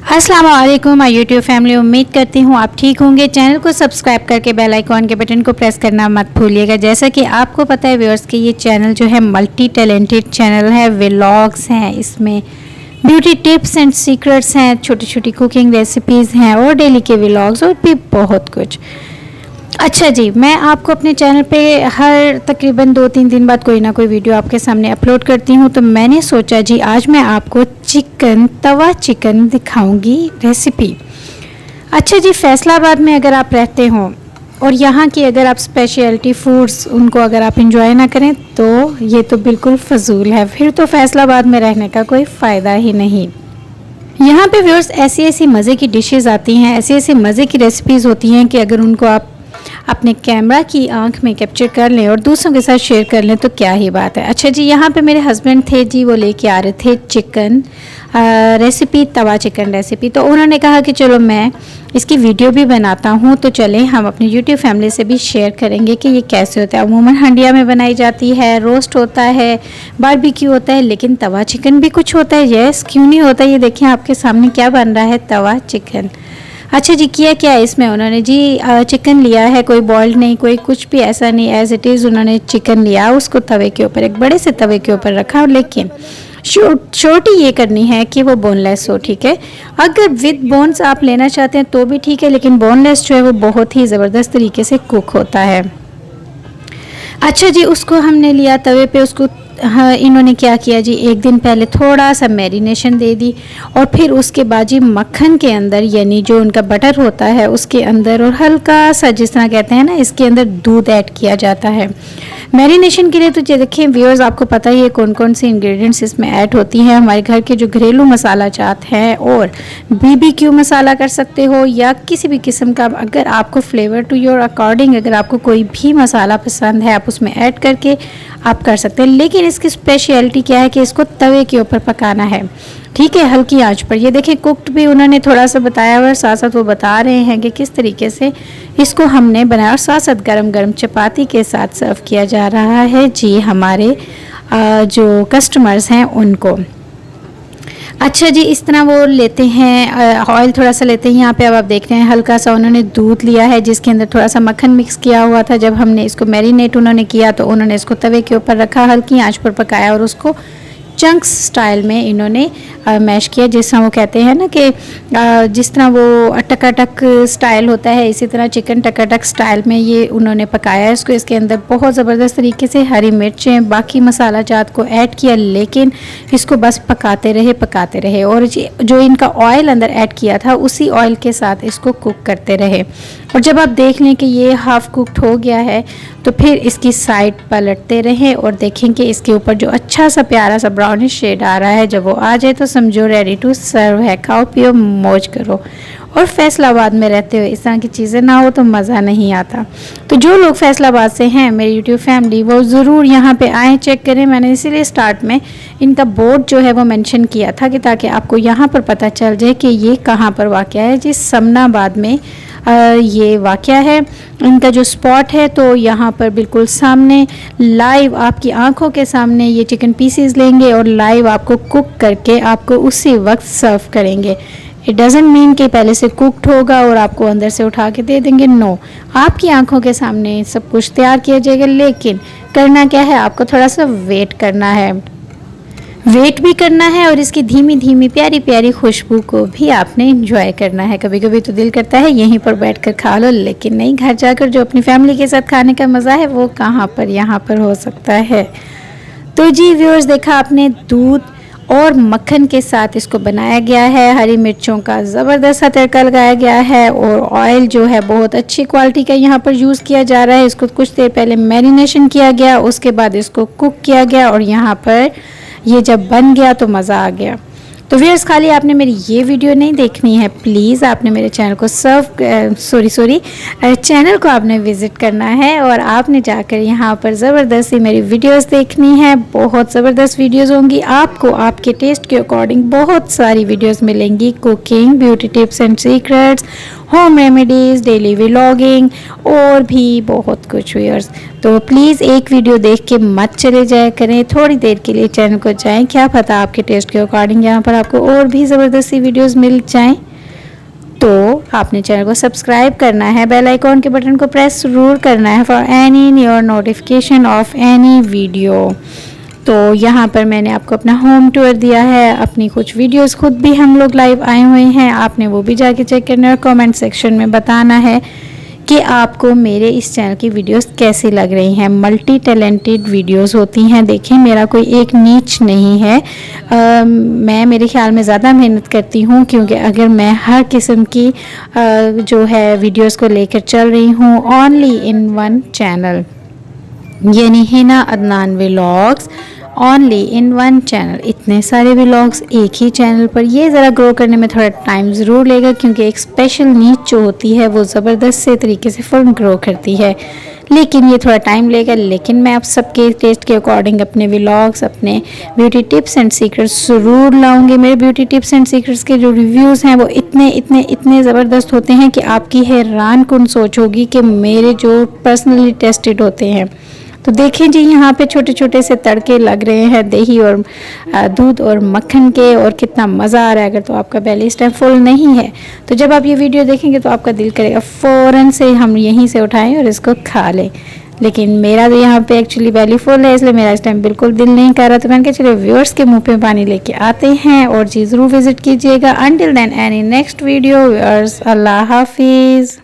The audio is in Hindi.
अस्सलाम वालेकुम माय यूट्यूब फैमिली। उम्मीद करती हूँ आप ठीक होंगे। चैनल को सब्सक्राइब करके बेल आइकॉन के बटन को प्रेस करना मत भूलिएगा। जैसा कि आपको पता है व्यूअर्स कि ये चैनल जो है मल्टी टैलेंटेड चैनल है। व्लॉग्स हैं, इसमें ब्यूटी टिप्स एंड सीक्रेट्स हैं, छोटी छोटी कुकिंग रेसिपीज़ हैं और डेली के व्लॉग्स और भी बहुत कुछ। अच्छा जी, मैं आपको अपने चैनल पे हर तकरीबन 2-3 दिन बाद कोई ना कोई वीडियो आपके सामने अपलोड करती हूँ। तो मैंने सोचा जी आज मैं आपको तवा चिकन दिखाऊंगी रेसिपी। अच्छा जी, फैसलाबाद में अगर आप रहते हो और यहाँ की अगर आप स्पेशलिटी फूड्स उनको अगर आप इंजॉय ना करें तो ये तो बिल्कुल फजूल है, फिर तो फैसलाबाद में रहने का कोई फ़ायदा ही नहीं। यहाँ पे व्यूअर्स ऐसी ऐसी मज़े की डिशेज़ आती हैं, ऐसी ऐसी मज़े की रेसिपीज़ होती हैं कि अगर उनको आप अपने कैमरा की आंख में कैप्चर कर लें और दूसरों के साथ शेयर कर लें तो क्या ही बात है। अच्छा जी, यहाँ पे मेरे हस्बैंड थे जी, वो लेके आ रहे थे चिकन रेसिपी, तवा चिकन रेसिपी। तो उन्होंने कहा कि चलो मैं इसकी वीडियो भी बनाता हूँ, तो चलें हम अपनी यूट्यूब फैमिली से भी शेयर करेंगे कि ये कैसे होता है। अमूमन हंडिया में बनाई जाती है, रोस्ट होता है, बारबेक्यू होता है, लेकिन तवा चिकन भी कुछ होता है। यस, क्यों नहीं होता। ये देखें आपके सामने क्या बन रहा है, तवा चिकन। अच्छा जी, किया क्या है इसमें उन्होंने जी, चिकन लिया है, कोई बॉइल्ड नहीं, कोई कुछ भी ऐसा नहीं, एज इट इज़ उन्होंने चिकन लिया, उसको तवे के ऊपर, एक बड़े से तवे के ऊपर रखा। लेकिन छोटी ये करनी है कि वो बोनलेस हो, ठीक है। अगर विद बोन्स आप लेना चाहते हैं तो भी ठीक है, लेकिन बोनलेस जो है वो बहुत ही ज़बरदस्त तरीके से कुक होता है। अच्छा जी, उसको हमने लिया तवे पे, उसको हाँ, इन्होंने क्या किया जी, एक दिन पहले थोड़ा सा मैरिनेशन दे दी और फिर उसके बाद जी मक्खन के अंदर, यानी जो उनका बटर होता है उसके अंदर, और हल्का सा जिस तरह कहते हैं ना, इसके अंदर दूध ऐड किया जाता है मैरिनेशन के लिए। तो ये देखें व्यूअर्स, आपको पता ही है कौन कौन सी इंग्रेडिएंट्स इसमें ऐड होती हैं। हमारे घर के जो घरेलू मसाला जात हैं, और BBQ मसाला कर सकते हो या किसी भी किस्म का, अगर आपको फ्लेवर टू योर अकॉर्डिंग अगर आपको कोई भी मसाला पसंद है आप उसमें ऐड करके आप कर सकते हैं। लेकिन इसकी स्पेशलिटी क्या है कि इसको तवे के ऊपर पकाना है, ठीक है, हल्की आंच पर। ये देखें कुक्ड भी उन्होंने थोड़ा सा बताया हुआ है, साथ साथ वो बता रहे हैं कि किस तरीके से इसको हमने बनाया, और साथ साथ गरम गरम चपाती के साथ सर्व किया जा रहा है जी हमारे जो कस्टमर्स हैं उनको। अच्छा जी, इस तरह वो लेते हैं, ऑयल थोड़ा सा लेते हैं। यहाँ पे अब आप देख रहे हैं हल्का सा उन्होंने दूध लिया है जिसके अंदर थोड़ा सा मक्खन मिक्स किया हुआ था। जब हमने इसको मैरिनेट उन्होंने किया तो उन्होंने इसको तवे के ऊपर रखा, हल्की आंच पर पकाया और उसको चंक्स स्टाइल में इन्होंने मैश किया, जिस तरह वो कहते हैं ना कि जिस तरह वो टकाटक स्टाइल होता है, इसी तरह चिकन टकाटक स्टाइल में ये उन्होंने पकाया है इसको। इसके अंदर बहुत ज़बरदस्त तरीके से हरी मिर्चें, बाकी मसाला जात को ऐड किया, लेकिन इसको बस पकाते रहे और जो इनका ऑयल अंदर ऐड किया था उसी ऑयल के साथ इसको कुक करते रहे। और जब आप देख लें कि ये हाफ़ कुकड हो गया है तो फिर इसकी साइड पलटते रहें और देखें कि इसके ऊपर जो अच्छा सा प्यारा सा ब्राउनिश शेड आ रहा है, जब वो आ जाए तो समझो रेडी टू सर्व है। खाओ पियो मौज करो। और फैसलाबाद में रहते हुए इस तरह की चीज़ें ना हो तो मज़ा नहीं आता। तो जो लोग फैसलाबाद से हैं मेरी यूट्यूब फैमिली, वो ज़रूर यहाँ पे आएँ, चेक करें। मैंने इसीलिए स्टार्ट में इनका बोर्ड जो है वो मेंशन किया था कि ताकि आपको यहाँ पर पता चल जाए कि ये कहाँ पर वाक़या है। जिस समनाबाद में ये वाक़या है इनका जो स्पॉट है, तो यहाँ पर बिल्कुल सामने लाइव आपकी आंखों के सामने ये चिकन पीसेस लेंगे और लाइव आपको कुक करके आपको उसी वक्त सर्व करेंगे। इट डज़ंट मीन कि पहले से कुक्ड होगा और आपको अंदर से उठा के दे देंगे, नो, आपकी आंखों के सामने सब कुछ तैयार किया जाएगा। लेकिन करना क्या है, आपको थोड़ा सा वेट भी करना है और इसकी धीमी धीमी प्यारी प्यारी खुशबू को भी आपने इंजॉय करना है। कभी कभी तो दिल करता है यहीं पर बैठकर खा लो, लेकिन नहीं, घर जाकर जो अपनी फैमिली के साथ खाने का मज़ा है वो कहाँ पर यहाँ पर हो सकता है। तो जी व्यूअर्स, देखा आपने, दूध और मक्खन के साथ इसको बनाया गया है, हरी मिर्चों का ज़बरदस्त तड़का लगाया गया है और ऑयल जो है बहुत अच्छी क्वालिटी का यहाँ पर यूज़ किया जा रहा है। इसको कुछ देर पहले मैरिनेशन किया गया, उसके बाद इसको कुक किया गया और यहाँ पर ये जब बन गया तो मज़ा आ गया। तो व्यूअर्स, खाली आपने मेरी ये वीडियो नहीं देखनी है, प्लीज़ आपने मेरे चैनल को चैनल को आपने विज़िट करना है और आपने जाकर यहाँ पर ज़बरदस्ती मेरी वीडियोस देखनी है। बहुत ज़बरदस्त वीडियोस होंगी, आपको आपके टेस्ट के अकॉर्डिंग बहुत सारी वीडियोस मिलेंगी। Cooking, beauty tips and secrets, home remedies, daily vlogging और भी बहुत कुछ व्यूअर्स। तो प्लीज़ एक वीडियो देख के मत चले जाया करें, थोड़ी देर के लिए चैनल को जाएं, क्या पता आपके टेस्ट के अकॉर्डिंग यहाँ पर आपको और भी ज़बरदस्ती वीडियोस मिल जाएं तो आपने चैनल को सब्सक्राइब करना है, बेल आइकॉन के बटन को प्रेस ज़रूर करना है for any new notification of any video. तो यहाँ पर मैंने आपको अपना होम टूर दिया है, अपनी कुछ वीडियोस खुद भी हम लोग लाइव आए हुए हैं, आपने वो भी जाके चेक करना है और कमेंट सेक्शन में बताना है कि आपको मेरे इस चैनल की वीडियोस कैसी लग रही हैं। मल्टी टैलेंटेड वीडियोस होती हैं। देखिए मेरा कोई एक नीच नहीं है, मैं मेरे ख्याल में ज़्यादा मेहनत करती हूँ, क्योंकि अगर मैं हर किस्म की जो है वीडियोस को लेकर चल रही हूँ ओनली इन वन चैनल, यानी Hina Adnan vlogs, only in one channel, इतने सारे व्लॉग्स एक ही चैनल पर, ये ज़रा ग्रो करने में थोड़ा टाइम ज़रूर लेगा, क्योंकि एक स्पेशल नीच जो होती है वो ज़बरदस्त से तरीके से फ़िल्म ग्रो करती है, लेकिन ये थोड़ा टाइम लेगा। लेकिन मैं आप सबके टेस्ट के अकॉर्डिंग अपने व्लॉग्स, अपने ब्यूटी टिप्स एंड सीक्रेट्स ज़रूर लाऊंगी। मेरे ब्यूटी टिप्स एंड सीक्रेट्स के जो रिव्यूज़ हैं वो इतने ज़बरदस्त होते हैं कि आपकी हैरान कुन सोच होगी कि मेरे जो पर्सनली टेस्टेड होते हैं। तो देखें जी, यहाँ पे छोटे छोटे से तड़के लग रहे हैं दही और दूध और मक्खन के, और कितना मज़ा आ रहा है। अगर तो आपका बेली इस टाइम फुल नहीं है तो जब आप ये वीडियो देखेंगे तो आपका दिल करेगा फ़ौरन से हम यहीं से उठाएं और इसको खा लें, लेकिन मेरा तो यहाँ पे एक्चुअली बेली फुल है, इसलिए मेरा इस टाइम बिल्कुल दिल नहीं कर रहा। तो मैंने कहा चलो व्यूअर्स के मुंह पे पानी लेके आते हैं, और जी ज़रूर विज़िट कीजिएगा। Until then any next video viewers, अल्लाह हाफिज़।